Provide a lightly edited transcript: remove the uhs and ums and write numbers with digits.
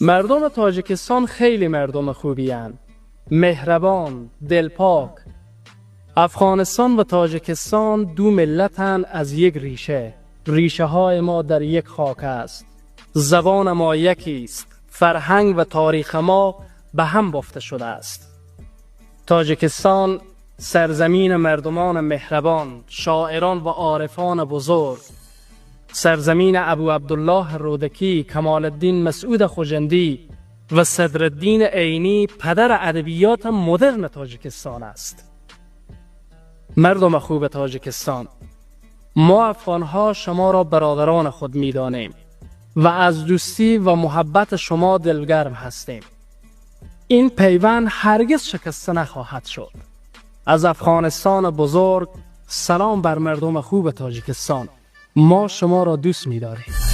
مردم تاجیکستان خیلی مردم خوبی هستند، مهربان، دلپاک. افغانستان و تاجیکستان دو ملتند از یک ریشه. ریشه های ما در یک خاک است. زبان ما یکی است. فرهنگ و تاریخ ما به هم بافته شده است. تاجیکستان سرزمین مردمان مهربان، شاعران و عارفان بزرگ. سرزمین ابو عبدالله رودکی، کمال الدین مسعود خوجندی و صدرالدین عینی، پدر ادبیات مدرن تاجیکستان است. مردم خوب تاجیکستان، ما افغانها شما را برادران خود می دانیم و از دوستی و محبت شما دلگرم هستیم. این پیوند هرگز شکسته نخواهد شد. از افغانستان بزرگ سلام بر مردم خوب تاجیکستان. ما شما را دوست می داریم.